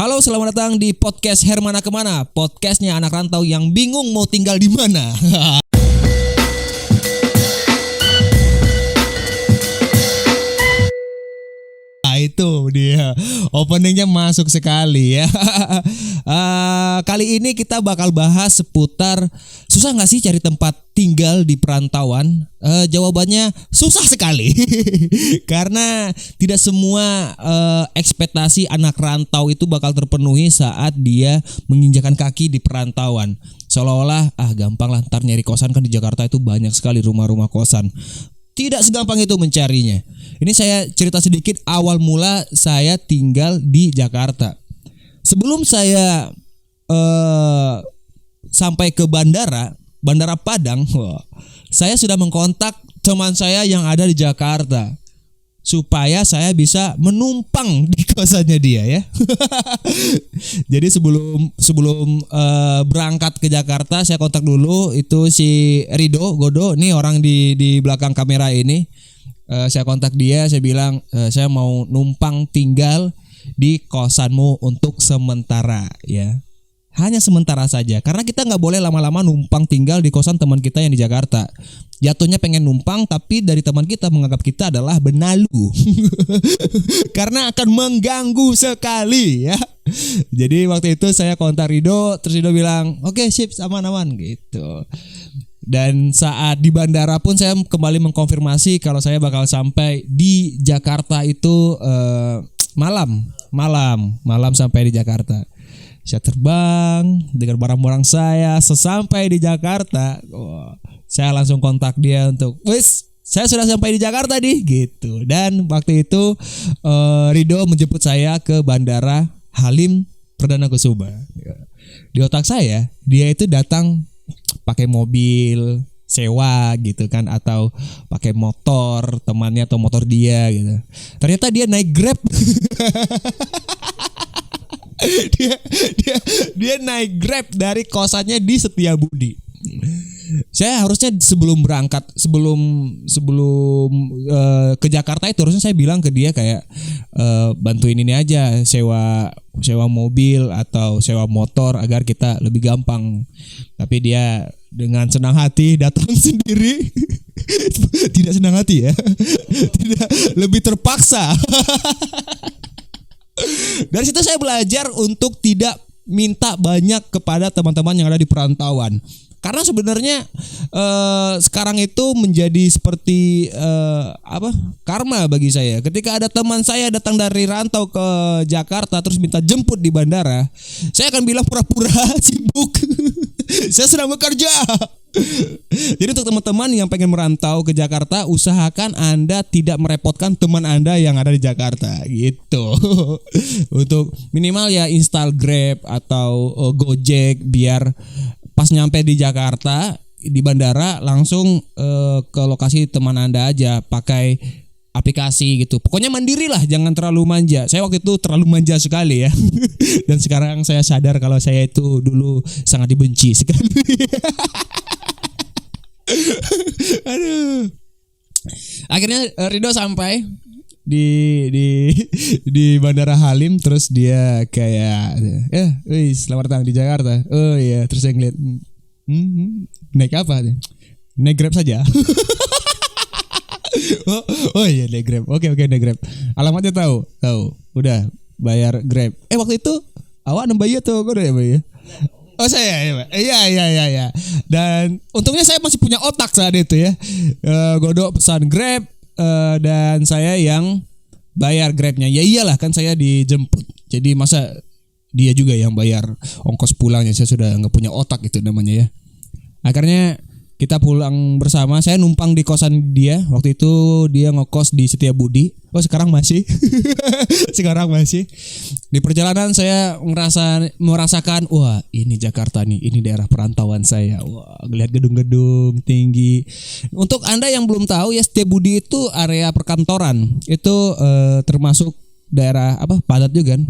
Halo, selamat datang di podcast Hermana Kemana. Podcastnya anak rantau yang bingung mau tinggal di mana. Itu dia openingnya masuk sekali ya. Kali ini kita bakal bahas seputar susah gak sih cari tempat tinggal di perantauan? Jawabannya susah sekali. Karena tidak semua ekspektasi anak rantau itu bakal terpenuhi saat dia menginjakan kaki di perantauan. Seolah-olah gampang lah, ntar nyari kosan kan di Jakarta itu banyak sekali rumah-rumah kosan. Tidak segampang itu mencarinya. Ini saya cerita sedikit awal mula saya tinggal di Jakarta. Sebelum saya sampai ke Bandara Padang, saya sudah mengkontak teman saya yang ada di Jakarta supaya saya bisa menumpang di kosannya dia ya. Jadi sebelum berangkat ke Jakarta saya kontak dulu itu si Rido Godo, nih orang di belakang kamera ini. Saya kontak dia, saya bilang saya mau numpang tinggal di kosanmu untuk sementara ya. Hanya sementara saja, karena kita nggak boleh lama-lama numpang tinggal di kosan teman kita yang di Jakarta. Jatuhnya pengen numpang, tapi dari teman kita menganggap kita adalah benalu. Karena akan mengganggu sekali ya. Jadi waktu itu saya kontak Rido, terus Rido bilang, oke, sip, aman-aman gitu. Dan saat di bandara pun saya kembali mengkonfirmasi kalau saya bakal sampai di Jakarta itu malam sampai di Jakarta. Saya terbang dengan barang-barang saya. Sesampai di Jakarta, saya langsung kontak dia untuk, wis, saya sudah sampai di Jakarta nih gitu. Dan waktu itu Rido menjemput saya ke Bandara Halim Perdana Kusuma. Di otak saya dia itu datang pakai mobil sewa gitu kan, atau pakai motor temannya atau motor dia gitu. Ternyata dia naik Grab. dia naik Grab dari kosannya di Setiabudi. Saya harusnya sebelum berangkat, sebelum ke Jakarta itu harusnya saya bilang ke dia kayak bantuin ini aja, sewa mobil atau sewa motor agar kita lebih gampang. Tapi dia dengan senang hati datang sendiri. Tidak senang hati ya. Tidak, lebih terpaksa. Dari situ saya belajar untuk tidak minta banyak kepada teman-teman yang ada di perantauan. Karena sebenarnya sekarang itu menjadi seperti karma bagi saya. Ketika ada teman saya datang dari rantau ke Jakarta terus minta jemput di bandara, saya akan bilang pura-pura sibuk. Saya sedang bekerja. Jadi untuk teman-teman yang pengen merantau ke Jakarta, usahakan Anda tidak merepotkan teman Anda yang ada di Jakarta gitu. Untuk minimal ya install Grab atau Gojek biar pas nyampe di Jakarta di bandara langsung ke lokasi teman Anda aja pakai aplikasi gitu. Pokoknya mandiri lah, jangan terlalu manja. Saya waktu itu terlalu manja sekali ya. Dan sekarang saya sadar kalau saya itu dulu sangat dibenci sekali. Aduh. Akhirnya Rido sampai di Bandara Halim, terus dia kayak selamat datang di Jakarta. Oh iya, terus saya ngeliat naik apa? Naik Grab saja. oh iya, naik Grab. Oke, naik Grab. Alamatnya tahu. Udah bayar Grab. Waktu itu awak nambah tuh, kok udah ya, Bay? Oh saya iya. Dan untungnya saya masih punya otak saat itu ya. Godok pesan Grab. Dan saya yang bayar Grabnya. Ya iyalah, kan saya dijemput. Jadi masa dia juga yang bayar ongkos pulangnya. Saya sudah gak punya otak itu namanya ya. Akhirnya kita pulang bersama. Saya numpang di kosan dia. Waktu itu dia ngekos di Setiabudi. Oh sekarang masih. Sekarang masih. Di perjalanan saya merasakan, wah ini Jakarta nih, ini daerah perantauan saya. Wah, lihat gedung-gedung tinggi. Untuk Anda yang belum tahu ya, Setiabudi itu area perkantoran. Itu termasuk daerah padat juga kan.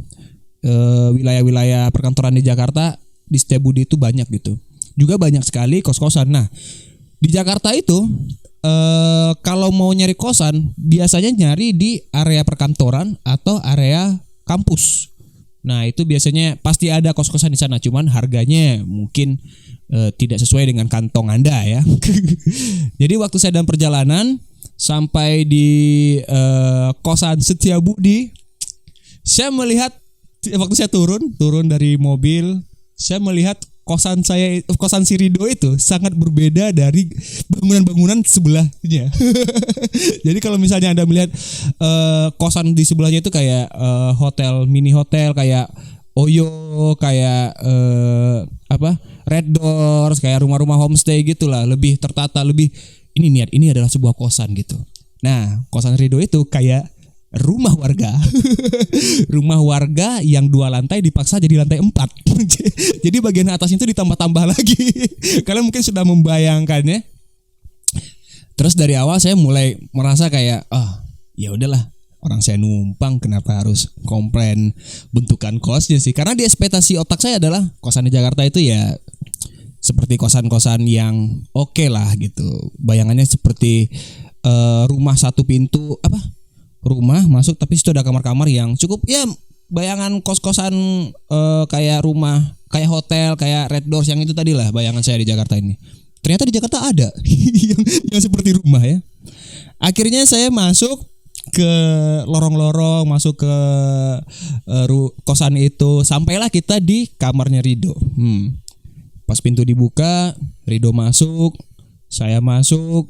Wilayah-wilayah perkantoran di Jakarta di Setiabudi itu banyak gitu. Juga banyak sekali kos-kosan. Nah, di Jakarta itu kalau mau nyari kosan biasanya nyari di area perkantoran atau area kampus. Nah itu biasanya pasti ada kos-kosan di sana, cuman harganya mungkin tidak sesuai dengan kantong Anda ya. Jadi waktu saya dalam perjalanan sampai di kosan Setiabudi, saya melihat waktu saya turun dari mobil, saya melihat kosan si Rido itu sangat berbeda dari bangunan-bangunan sebelahnya. Jadi kalau misalnya Anda melihat kosan di sebelahnya itu kayak hotel, mini hotel kayak Oyo, kayak Red Doors, kayak rumah-rumah homestay gitulah, lebih tertata, lebih ini adalah sebuah kosan gitu. Nah, kosan Rido itu kayak rumah warga. Rumah warga yang 2 lantai dipaksa jadi lantai 4. Jadi bagian atasnya itu ditambah-tambah lagi. Kalian mungkin sudah membayangkannya. Terus dari awal saya mulai merasa kayak ya udahlah, orang saya numpang kenapa harus komplain bentukan kosnya sih? Karena di ekspektasi otak saya adalah kosan di Jakarta itu ya seperti kosan-kosan yang oke lah gitu. Bayangannya seperti rumah satu pintu rumah masuk tapi situ ada kamar-kamar yang cukup ya, bayangan kos-kosan kayak rumah, kayak hotel, kayak Red Doors yang itu tadi lah bayangan saya di Jakarta ini. Ternyata di Jakarta ada yang seperti rumah ya. Akhirnya saya masuk ke lorong-lorong, masuk ke kosan itu, sampailah kita di kamarnya Rido. Pas pintu dibuka, Rido masuk, saya masuk,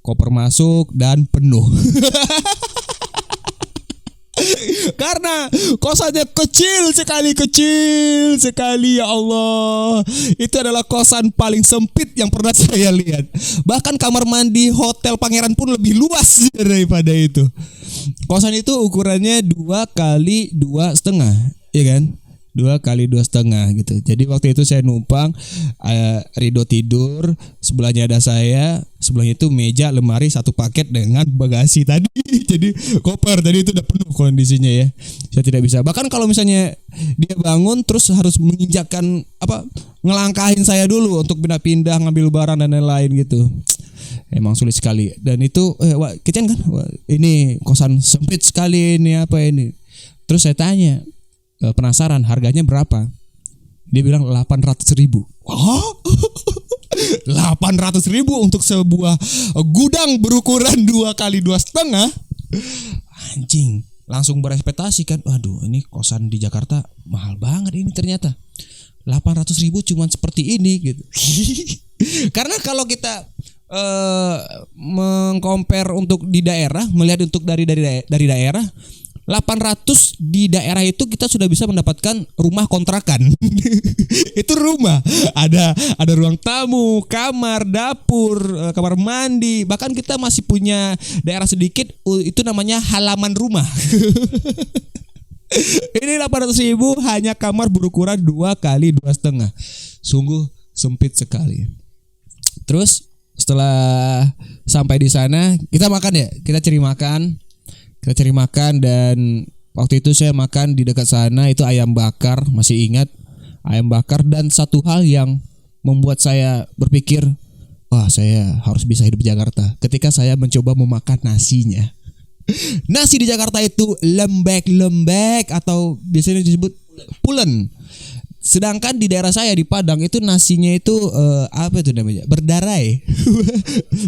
koper masuk dan penuh. Karena kosannya kecil sekali ya Allah. Itu adalah kosan paling sempit yang pernah saya lihat. Bahkan kamar mandi hotel Pangeran pun lebih luas daripada itu. Kosan itu ukurannya 2x2,5, ya kan? 2x2,5 gitu. Jadi waktu itu saya numpang, Rido tidur, sebelahnya ada saya, sebelahnya itu meja, lemari, satu paket dengan bagasi tadi. Jadi koper tadi itu udah penuh kondisinya ya. Saya tidak bisa. Bahkan kalau misalnya dia bangun terus harus menginjakkan ngelangkahin saya dulu untuk pindah-pindah, ngambil barang dan lain-lain gitu. Emang sulit sekali. Dan itu kitchen kan, ini kosan sempit sekali ini ini. Terus saya tanya, penasaran harganya berapa? Dia bilang 800.000. Oh, 800.000 untuk sebuah gudang berukuran 2x2,5. Anjing, langsung berekspektasi kan, waduh ini kosan di Jakarta mahal banget ini ternyata. 800.000 cuman seperti ini gitu. Karena kalau kita mengcompare untuk di daerah, melihat untuk dari daerah, 800 di daerah itu kita sudah bisa mendapatkan rumah kontrakan. Itu rumah, ada ruang tamu, kamar, dapur, kamar mandi, bahkan kita masih punya daerah sedikit, itu namanya halaman rumah. Ini 800.000 hanya kamar berukuran 2x2,5. Sungguh sempit sekali. Terus setelah sampai di sana kita makan ya, kita cari makan dan waktu itu saya makan di dekat sana itu ayam bakar, masih ingat ayam bakar. Dan satu hal yang membuat saya berpikir, saya harus bisa hidup di Jakarta, ketika saya mencoba memakan nasinya. Nasi di Jakarta itu lembek atau biasanya disebut pulen. Sedangkan di daerah saya di Padang itu nasinya itu apa itu namanya? Berdarai.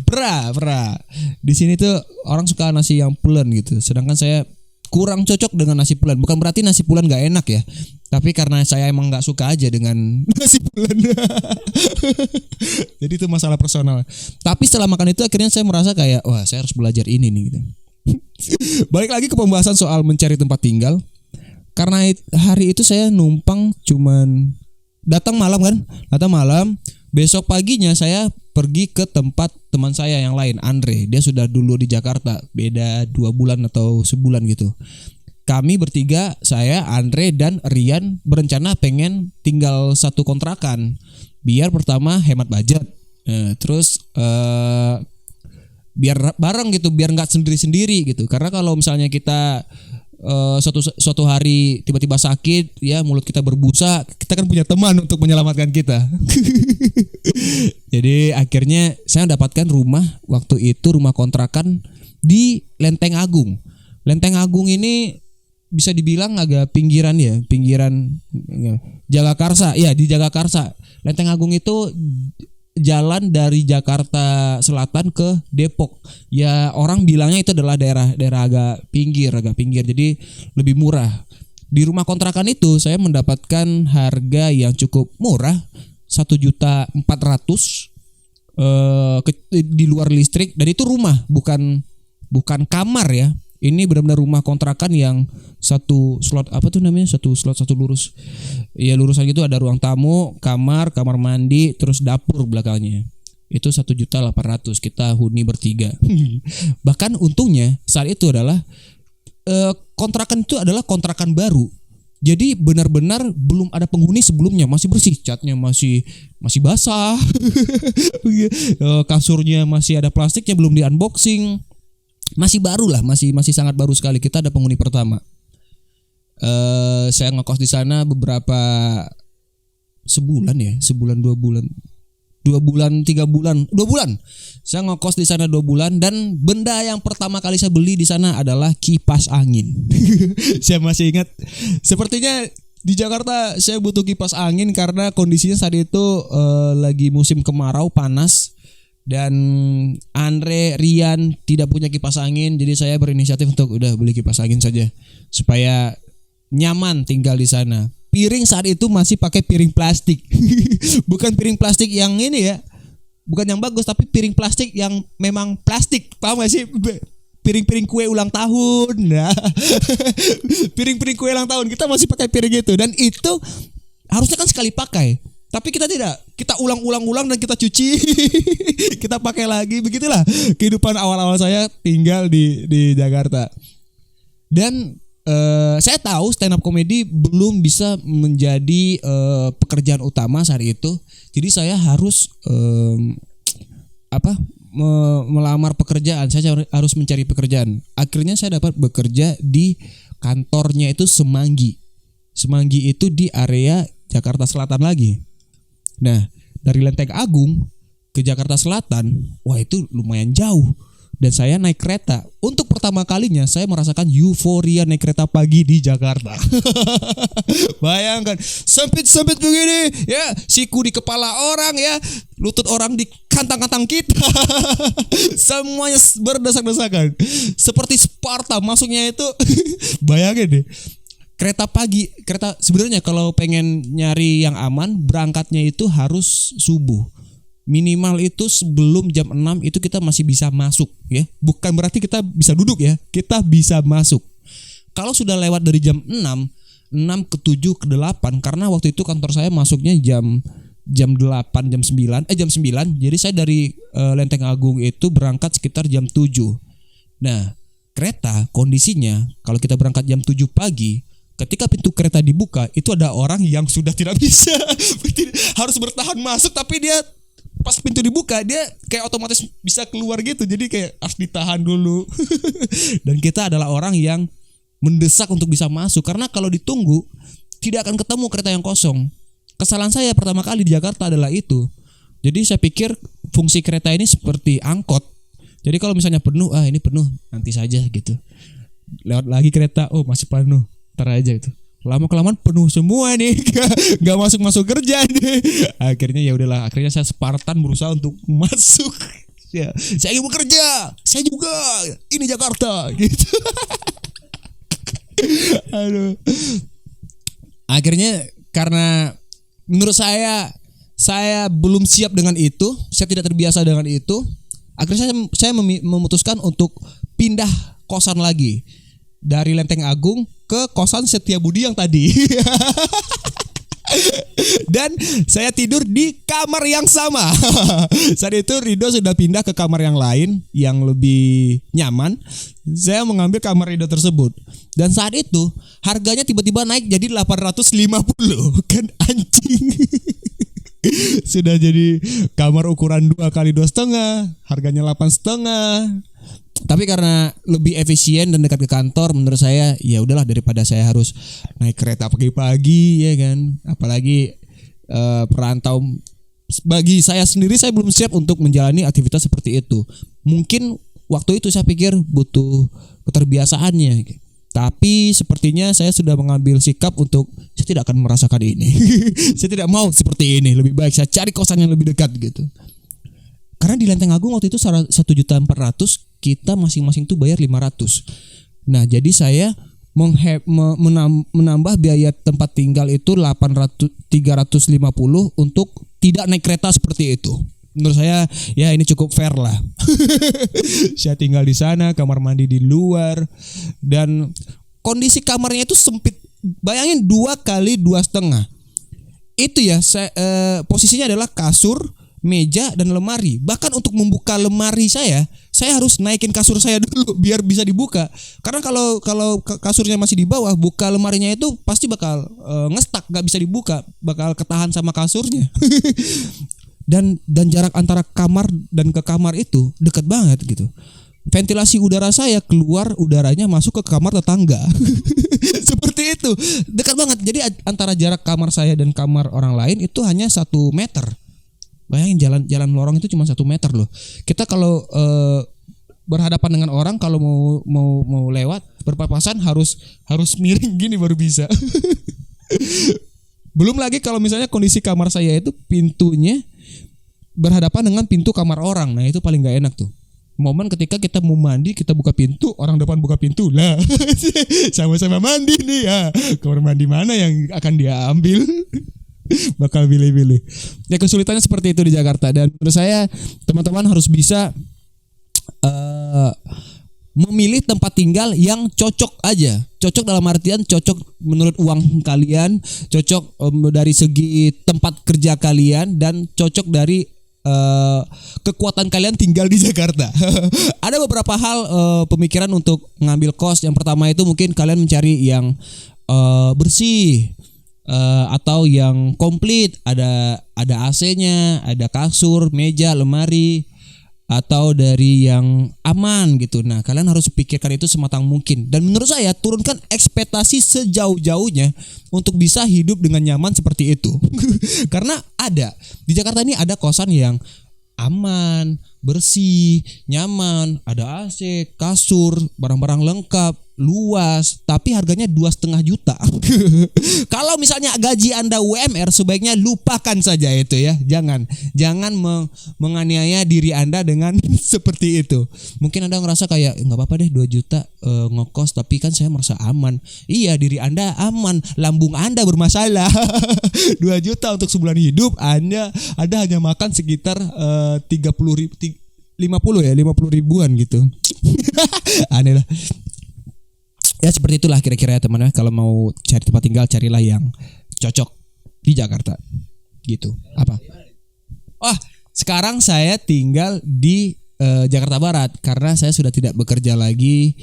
Pera. Di sini tuh orang suka nasi yang pulen gitu. Sedangkan saya kurang cocok dengan nasi pulen. Bukan berarti nasi pulen gak enak ya, tapi karena saya emang gak suka aja dengan nasi pulen. Jadi itu masalah personal. Tapi setelah makan itu akhirnya saya merasa kayak, wah saya harus belajar ini nih gitu. Balik lagi ke pembahasan soal mencari tempat tinggal. Karena hari itu saya numpang cuman datang malam. Besok paginya saya pergi ke tempat teman saya yang lain, Andre. Dia sudah dulu di Jakarta, beda 2 bulan atau sebulan gitu. Kami bertiga, saya, Andre, dan Rian berencana pengen tinggal satu kontrakan. Biar pertama hemat budget, terus biar bareng gitu, biar nggak sendiri-sendiri gitu. Karena kalau misalnya kita suatu hari tiba-tiba sakit ya, mulut kita berbusa, kita kan punya teman untuk menyelamatkan kita. Jadi akhirnya saya mendapatkan rumah waktu itu, rumah kontrakan di Lenteng Agung. Lenteng Agung ini bisa dibilang agak pinggiran ya, pinggiran Jagakarsa. Ya, di Jagakarsa. Lenteng Agung itu jalan dari Jakarta Selatan ke Depok. Ya, orang bilangnya itu adalah daerah agak pinggir. Jadi lebih murah. Di rumah kontrakan itu saya mendapatkan harga yang cukup murah, 1.400.000 di luar listrik, dan itu rumah, bukan kamar ya. Ini benar-benar rumah kontrakan yang satu slot, satu slot satu lurus. Ya lurusan gitu, ada ruang tamu, kamar mandi, terus dapur belakangnya. Itu 1.800.000 kita huni bertiga. Bahkan untungnya saat itu adalah kontrakan itu adalah kontrakan baru. Jadi benar-benar belum ada penghuni sebelumnya, masih bersih, catnya masih basah. Kasurnya masih ada plastiknya, belum di unboxing. Masih baru lah, masih sangat baru sekali. Kita ada penghuni pertama. Saya ngekos di sana beberapa sebulan 2 bulan. 2 bulan. Saya ngekos di sana 2 bulan, dan benda yang pertama kali saya beli di sana adalah kipas angin. Saya masih ingat. Sepertinya di Jakarta saya butuh kipas angin karena kondisinya saat itu lagi musim kemarau panas. Dan Andre, Rian tidak punya kipas angin, jadi saya berinisiatif untuk udah beli kipas angin saja supaya nyaman tinggal di sana. Piring saat itu masih pakai piring plastik. Bukan piring plastik yang ini ya, bukan yang bagus, tapi piring plastik yang memang plastik. Paham gak sih? Piring-piring kue ulang tahun. Nah, piring-piring kue ulang tahun kita masih pakai piring itu, dan itu harusnya kan sekali pakai. Tapi kita tidak, kita ulang-ulang dan kita cuci, kita pakai lagi. Begitulah kehidupan awal-awal saya tinggal di Jakarta. Dan saya tahu stand up comedy belum bisa menjadi pekerjaan utama saat itu. Jadi saya harus melamar pekerjaan. Saya harus mencari pekerjaan. Akhirnya saya dapat bekerja di kantornya itu Semanggi. Semanggi itu di area Jakarta Selatan lagi. Nah, dari Lenteng Agung ke Jakarta Selatan, wah itu lumayan jauh. Dan saya naik kereta. Untuk pertama kalinya saya merasakan euforia naik kereta pagi di Jakarta. Bayangkan, sempit-sempit begini, ya, siku di kepala orang, ya, lutut orang di kantang-kantang kita. Semuanya berdesak-desakan. Seperti Sparta masuknya itu. Bayangin deh. Kereta sebenarnya kalau pengen nyari yang aman, berangkatnya itu harus subuh. Minimal itu sebelum jam 6 itu kita masih bisa masuk ya. Bukan berarti kita bisa duduk ya. Kita bisa masuk. Kalau sudah lewat dari jam 6 ke 7 ke 8, karena waktu itu kantor saya masuknya jam 8, jam 9. Jadi saya dari Lenteng Agung itu berangkat sekitar jam 7. Nah, kereta kondisinya kalau kita berangkat jam 7 pagi, ketika pintu kereta dibuka, itu ada orang yang sudah tidak bisa, harus bertahan masuk, tapi dia pas pintu dibuka dia kayak otomatis bisa keluar gitu, jadi kayak harus ditahan dulu. Dan kita adalah orang yang mendesak untuk bisa masuk, karena kalau ditunggu tidak akan ketemu kereta yang kosong. Kesalahan saya pertama kali di Jakarta adalah itu. Jadi saya pikir fungsi kereta ini seperti angkot. Jadi kalau misalnya penuh, ini penuh, nanti saja gitu. Lewat lagi kereta, masih penuh, ntar aja gitu. Lama-kelamaan penuh semua nih, nggak masuk kerja nih. Akhirnya ya udahlah, akhirnya saya Spartan berusaha untuk masuk. Ya, saya ingin bekerja, saya juga. Ini Jakarta, gitu. Aduh. Akhirnya karena menurut saya belum siap dengan itu, saya tidak terbiasa dengan itu. Akhirnya saya memutuskan untuk pindah kosan lagi dari Lenteng Agung ke kosan Setiabudi yang tadi. Dan saya tidur di kamar yang sama. Saat itu Rido sudah pindah ke kamar yang lain yang lebih nyaman. Saya mengambil kamar Rido tersebut. Dan saat itu harganya tiba-tiba naik jadi 850. Kan anjing. Sudah jadi kamar ukuran 2 kali 2,5, harganya 8,5. Tapi karena lebih efisien dan dekat ke kantor, menurut saya ya udahlah, daripada saya harus naik kereta pagi-pagi ya kan. Apalagi perantau. Bagi saya sendiri, saya belum siap untuk menjalani aktivitas seperti itu. Mungkin waktu itu saya pikir butuh keterbiasaannya. Tapi sepertinya saya sudah mengambil sikap untuk saya tidak akan merasakan ini. Saya tidak mau seperti ini. Lebih baik saya cari kosan yang lebih dekat gitu. Karena di Lenteng Agung waktu itu 1.400.000, kita masing-masing tuh bayar 500. Nah, jadi saya menambah biaya tempat tinggal itu 350 untuk tidak naik kereta seperti itu. Menurut saya ya ini cukup fair lah. Saya tinggal di sana, kamar mandi di luar, dan kondisi kamarnya itu sempit. Bayangin 2x2,5. Itu ya, posisinya adalah kasur, meja, dan lemari. Bahkan untuk membuka lemari saya harus naikin kasur saya dulu biar bisa dibuka. Karena kalau kasurnya masih di bawah, buka lemarinya itu pasti bakal ngestak, nggak bisa dibuka, bakal ketahan sama kasurnya. Dan jarak antara kamar dan ke kamar itu dekat banget gitu. Ventilasi udara saya keluar, udaranya masuk ke kamar tetangga. Seperti itu, dekat banget. Jadi antara jarak kamar saya dan kamar orang lain itu hanya 1 meter. Bayangin jalan lorong itu cuma 1 meter loh. Kita kalau berhadapan dengan orang, kalau mau lewat berpapasan harus miring gini baru bisa. Belum lagi kalau misalnya kondisi kamar saya itu pintunya berhadapan dengan pintu kamar orang. Nah, itu paling gak enak tuh. Momen ketika kita mau mandi, kita buka pintu, orang depan buka pintu lah. Sama-sama mandi nih ya. Kamar mandi mana yang akan dia ambil? Bakal pilih-pilih. Ya, kesulitannya seperti itu di Jakarta. Dan menurut saya teman-teman harus bisa memilih tempat tinggal yang cocok aja. Cocok dalam artian cocok menurut uang kalian, cocok dari segi tempat kerja kalian, dan cocok dari kekuatan kalian tinggal di Jakarta. Ada beberapa hal pemikiran untuk ngambil kos. Yang pertama itu mungkin kalian mencari yang bersih, atau yang komplit, ada AC-nya, ada kasur, meja, lemari, atau dari yang aman gitu. Nah, kalian harus pikirkan itu sematang mungkin. Dan menurut saya turunkan ekspektasi sejauh-jauhnya untuk bisa hidup dengan nyaman seperti itu. Karena di Jakarta ini ada kosan yang aman, bersih, nyaman, ada AC, kasur, barang-barang lengkap, luas, tapi harganya 2,5 juta. Kalau misalnya gaji Anda UMR, sebaiknya lupakan saja itu ya. Jangan menganiaya diri Anda dengan seperti itu. Mungkin Anda ngerasa kayak nggak apa-apa deh 2 juta ngekos, tapi kan saya merasa aman. Iya, diri Anda aman, lambung Anda bermasalah. 2 juta untuk sebulan hidup, Anda hanya makan sekitar 50 ribuan gitu. Aneh lah. Ya seperti itulah kira-kira ya teman-teman. Kalau mau cari tempat tinggal, carilah yang cocok di Jakarta gitu. Apa? Sekarang saya tinggal di Jakarta Barat karena saya sudah tidak bekerja lagi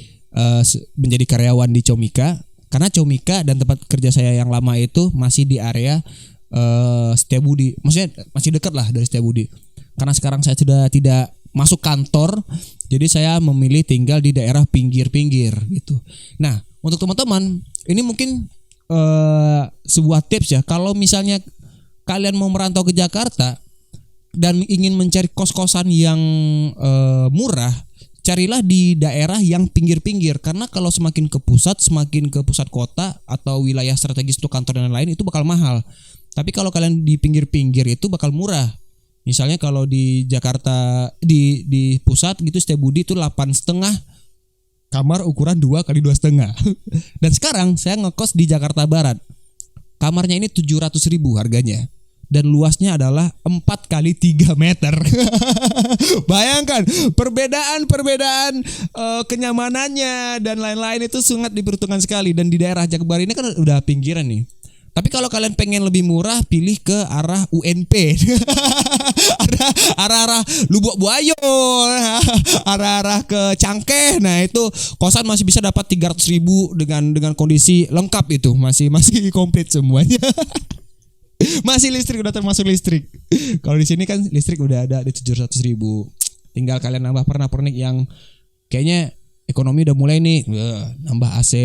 menjadi karyawan di Comika. Karena Comika dan tempat kerja saya yang lama itu masih di area Setiabudi. Maksudnya masih dekat lah dari Setiabudi. Karena sekarang saya sudah tidak masuk kantor, jadi saya memilih tinggal di daerah pinggir-pinggir gitu. Nah, untuk teman-teman, ini mungkin sebuah tips ya. Kalau misalnya kalian mau merantau ke Jakarta dan ingin mencari kos-kosan yang murah, carilah di daerah yang pinggir-pinggir. Karena kalau semakin ke pusat kota atau wilayah strategis untuk kantor dan lain-lain, itu bakal mahal. Tapi kalau kalian di pinggir-pinggir itu bakal murah. Misalnya kalau di Jakarta di pusat gitu Setiabudi itu 8,5 kamar ukuran 2x2,5. Dan sekarang saya ngekos di Jakarta Barat. Kamarnya ini 700.000 harganya. Dan luasnya adalah 4x3 meter. Bayangkan perbedaan kenyamanannya dan lain-lain itu sangat diperhitungkan sekali. Dan di daerah Jakbar ini kan udah pinggiran nih. Tapi kalau kalian pengen lebih murah, pilih ke arah UNP. arah Lubuk Buayo, arah ke Cangkeh. Nah, itu kosan masih bisa dapat 300.000 dengan kondisi lengkap itu. Masih komplit semuanya. Masih listrik, udah termasuk listrik. Kalau di sini kan listrik udah ada di 700.000. Tinggal kalian nambah pernak-pernik yang kayaknya ekonomi udah mulai nih, nambah AC,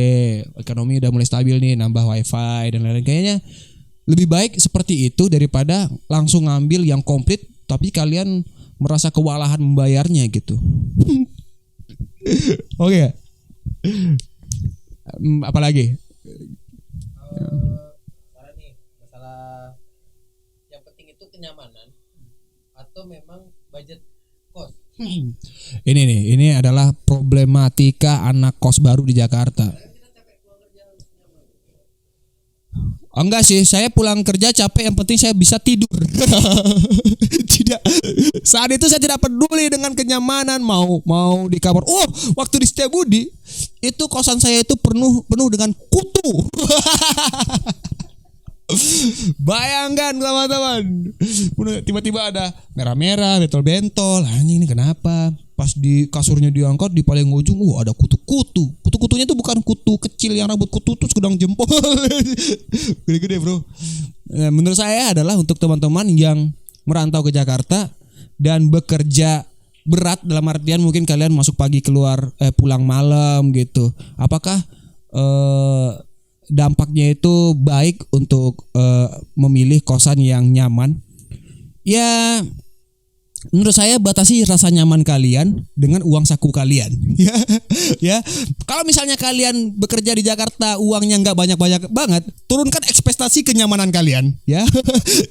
ekonomi udah mulai stabil nih, nambah wifi dan lain-lain. Kayaknya lebih baik seperti itu daripada langsung ngambil yang komplit tapi kalian merasa kewalahan membayarnya gitu. Oke. Apalagi? Sekarang nih masalah yang penting itu kenyamanan atau memang budget kos. Ini adalah problematika anak kos baru di Jakarta. Enggak sih, saya pulang kerja capek, yang penting saya bisa tidur. Tidak, saat itu saya tidak peduli dengan kenyamanan, mau di kamar. Oh, waktu di Setiabudi itu kosan saya itu penuh dengan kutu. Bayangkan teman-teman, tiba-tiba ada merah-merah, bentol-bentol. Anjing, ini kenapa? Pas di kasurnya diangkat, di paling ujung, ada kutu-kutu. Kutu-kutunya tuh bukan kutu kecil yang rambut kutu tuh segudang jempol. Gede-gede, bro. Menurut saya adalah untuk teman-teman yang merantau ke Jakarta dan bekerja berat, dalam artian mungkin kalian masuk pagi pulang malam gitu. Apakah dampaknya itu baik untuk memilih kosan yang nyaman? Ya, menurut saya batasi rasa nyaman kalian dengan uang saku kalian. Ya, kalau misalnya kalian bekerja di Jakarta uangnya nggak banyak-banyak banget, turunkan ekspektasi kenyamanan kalian. Ya,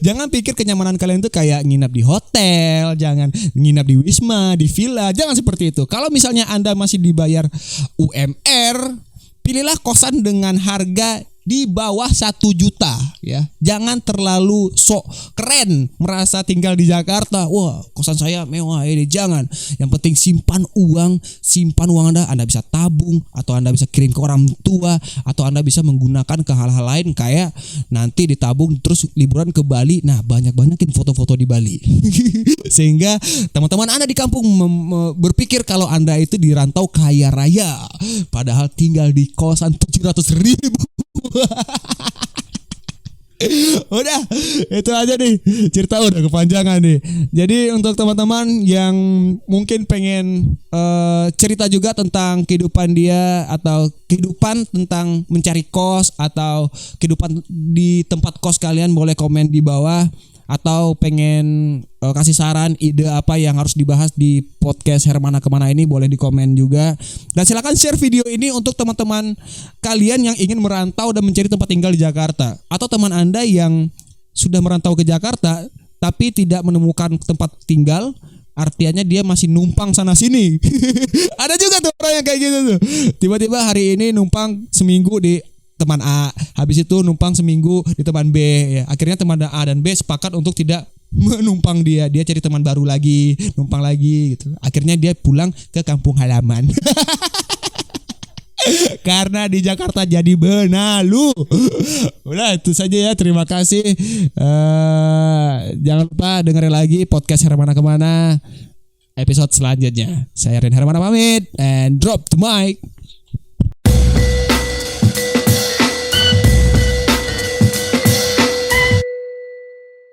jangan pikir kenyamanan kalian itu kayak nginap di hotel, jangan nginap di wisma, di villa, jangan seperti itu. Kalau misalnya Anda masih dibayar UMR, pilihlah kosan dengan harga di bawah 1 juta ya. Jangan terlalu sok keren merasa tinggal di Jakarta. Wah, kosan saya mewah ini. Jangan. Yang penting simpan uang Anda. Anda bisa tabung atau Anda bisa kirim ke orang tua atau Anda bisa menggunakan ke hal-hal lain kayak nanti ditabung terus liburan ke Bali. Nah, banyak-banyakin foto-foto di Bali. Sehingga teman-teman Anda di kampung berpikir kalau Anda itu di rantau kaya raya, padahal tinggal di kosan 700.000. Udah, itu aja nih, cerita udah kepanjangan nih. Jadi untuk teman-teman yang mungkin pengen cerita juga tentang kehidupan dia atau kehidupan tentang mencari kos atau kehidupan di tempat kos kalian, boleh komen di bawah. Atau pengen kasih saran, ide apa yang harus dibahas di podcast Hermana Kemana ini, boleh di komen juga. Dan silakan share video ini untuk teman-teman kalian yang ingin merantau dan mencari tempat tinggal di Jakarta. Atau teman Anda yang sudah merantau ke Jakarta tapi tidak menemukan tempat tinggal, artinya dia masih numpang sana sini. Ada juga tuh orang yang kayak gitu tuh. Tiba-tiba hari ini numpang seminggu di teman A, habis itu numpang seminggu di teman B ya. Akhirnya teman A dan B sepakat untuk tidak menumpang dia cari teman baru lagi, numpang lagi gitu. Akhirnya dia pulang ke kampung halaman. Karena di Jakarta jadi benalu. Udah, itu saja ya, terima kasih. Jangan lupa dengerin lagi podcast Hermana Kemana episode selanjutnya. Saya Ren Hermana pamit and drop the mic.